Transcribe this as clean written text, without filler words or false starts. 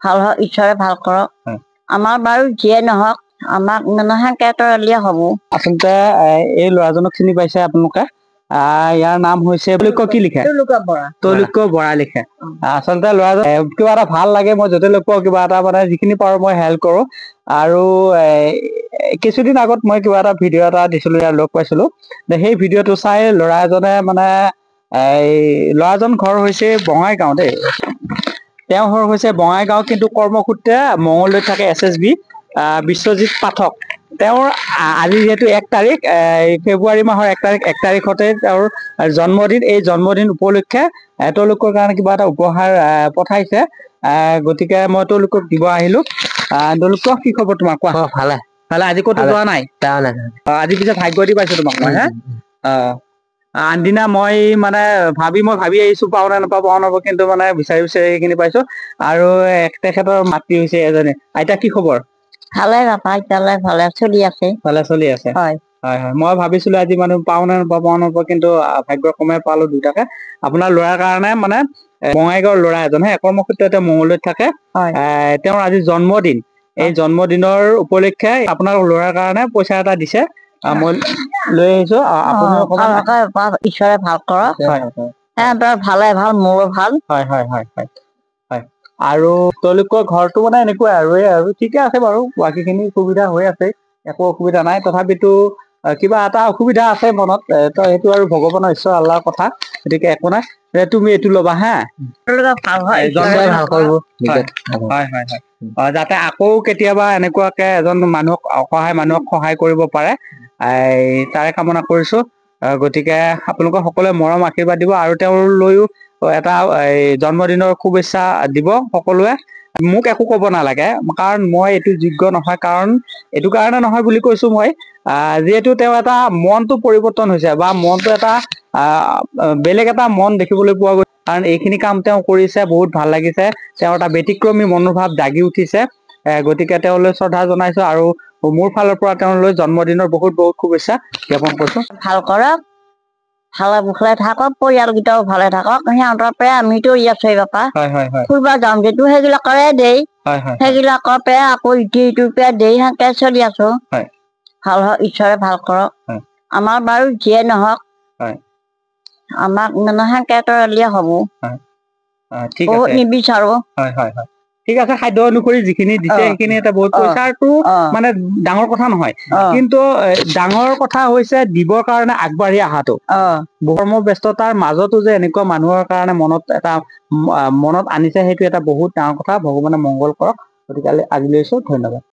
ভাল হওক, ঈশ্বৰে ভাল কৰক। হয়। আমাৰ বাৰু যিয়ে নহওক আমাক মানুহকে তৰালিয়ে হ'ব। আচলতে এই ল'ৰাজনক চিনি পাইছে আপোনালোকে? ইয়াৰ নাম হৈছে কি লিখে? তৈলুক্য বৰা লিখে। আচলতে ল'ৰাজন কিবা এটা ভাল লাগে, মই য'তে লগ পাওঁ কিবা এটা মানে যিখিনি পাৰো মই হেল্প কৰো। আৰু কিছুদিন আগত মই কিবা এটা ভিডিঅ' এটা দিছিলো, ইয়াৰ লগ পাইছিলো। সেই ভিডিঅ'টো চাই ল'ৰা এজনে মানে ল'ৰাজন ঘৰ হৈছে বঙাইগাঁও দেই। তেওঁৰ ঘৰ হৈছে বঙাইগাঁও, কিন্তু কৰ্মসূত্ৰে মঙলদৈত থাকে। SSB বিশ্বজিৎ পাঠক। তেওঁৰ আজি যিহেতু 1 তাৰিখ, ফেব্ৰুৱাৰী মাহৰ 1 তাৰিখতে তেওঁৰ জন্মদিন। এই জন্মদিন উপলক্ষে তেওঁলোকৰ কাৰণে কিবা এটা উপহাৰ পঠাইছে। গতিকে মই তেওঁলোকক দিব আহিলো। তেওঁলোকক কি খবৰ তোমাৰ কোৱা? ভালে ভালে। আজি ক'তো যোৱা নাই? আজি পিছে ভাগ্য দি পাইছো তোমাক মই। আনদিনা মই মানে ভাবি আহিছো পাও নে নাপাও, কিন্তু মানে বিচাৰি সেইখিনি পাইছো। আৰু তেখেতৰ মাতৃ হৈছে এজনী। আইতা কি খবৰ? ভালে বাপা, এতিয়ালৈ ভালে চলি আছে। ভালে চলি আছে। হয়। হয় হয়, মই ভাবিছিলো আজি মানুহ পাও নে নাপাও, কিন্তু ভাগ্যক্ৰমে পালো দুটাকে। আপোনাৰ ল'ৰাৰ কাৰণে মানে বঙাইগাঁৱৰ ল'ৰা এজন কৰ্মসূত্ৰে তেওঁ মঙলদৈত থাকে। তেওঁৰ আজি জন্মদিন। এই জন্মদিনৰ উপলক্ষে আপোনাৰ ল'ৰাৰ কাৰণে পইচা এটা দিছে। মই লৈ আহিছো। আপুনিও ঈশ্বৰে ভাল কৰক। সিহঁতৰ ভালে ভাল, মোৰো ভাল। হয় হয় হয় হয় হয়। আৰু তেওঁলোকৰ ঘৰটো মানে এনেকুৱাই আৰু ঠিকে আছে বাৰু, বাকী খিনি সুবিধা হৈ আছে, একো অসুবিধা নাই। তথাপিতো কিবা এটা অসুবিধা আছে মনত, সেইটো আৰু ভগৱানৰ ঈশ্বৰ আল্লাহৰ কথা, গতিকে একো নাই। তুমি এইটো ল'বা হা। যাতে আকৌ কেতিয়াবা এনেকুৱাকে এজন মানুহক সহায় কৰিব পাৰে, তাৰে কামনা কৰিছো। গতিকে আপোনালোকৰ সকলোৱে মৰম আশীৰ্বাদ দিব, আৰু তেওঁৰ লৈও এটা জন্মদিনৰ শুভেচ্ছা দিব সকলোৱে। মোক একো ক'ব নালাগে, কাৰণ মই এইটো যোগ্য নহয়। কাৰণ এইটো কাৰণে নহয় বুলি কৈছো মই, যিহেতু তেওঁ এটা মনটো পৰিৱৰ্তন হৈছে, বা মনটো এটা বেলেগ এটা মন দেখিবলৈ পোৱা গৈছে। কাৰণ এইখিনি কাম তেওঁ কৰিছে, বহুত ভাল লাগিছে। তেওঁৰ এটা ব্যতিক্ৰমী মনোভাৱ জাগি উঠিছে। গতিকে তেওঁলৈ শ্ৰদ্ধা জনাইছো, আৰু মোৰ ফালৰ পৰা তেওঁলৈ জন্মদিনৰ বহুত বহুত শুভেচ্ছা জ্ঞাপন কৰিছো। ভাল কৰক, ভালে কুশলে থাকক, পৰিয়ালকেইটাও ভালে থাকক। সিহঁতৰ পৰা আমিতো আছো বাপা। ফুৰিব যাওঁ যিটো সেইবিলাকৰে দেই, সেইবিলাকৰ পৰা আকৌ ইটোৰ পৰা দেই সেনেকে চলি আছো। ভাল হওক, ঈশ্বৰে ভাল কৰক। আমাৰ বাৰু যিয়ে নহওক আমাক সেনেকে তৰালিয়ে হ'ব। বহুত নিবিচাৰো। ঠিক আছে, সাধ্য অনুসৰি যিখিনি দিছে সেইখিনি এটা বহুত, পইচাটো মানে ডাঙৰ কথা নহয়, কিন্তু ডাঙৰ কথা হৈছে দিবৰ কাৰণে আগবাঢ়ি অহাটো। কৰ্মব্যস্ততাৰ মাজতো যে এনেকুৱা মানুহৰ কাৰণে মনত আনিছে, সেইটো এটা বহুত ডাঙৰ কথা। ভগৱানে মংগল কৰক। গতিকে আজি লৈছো, ধন্যবাদ।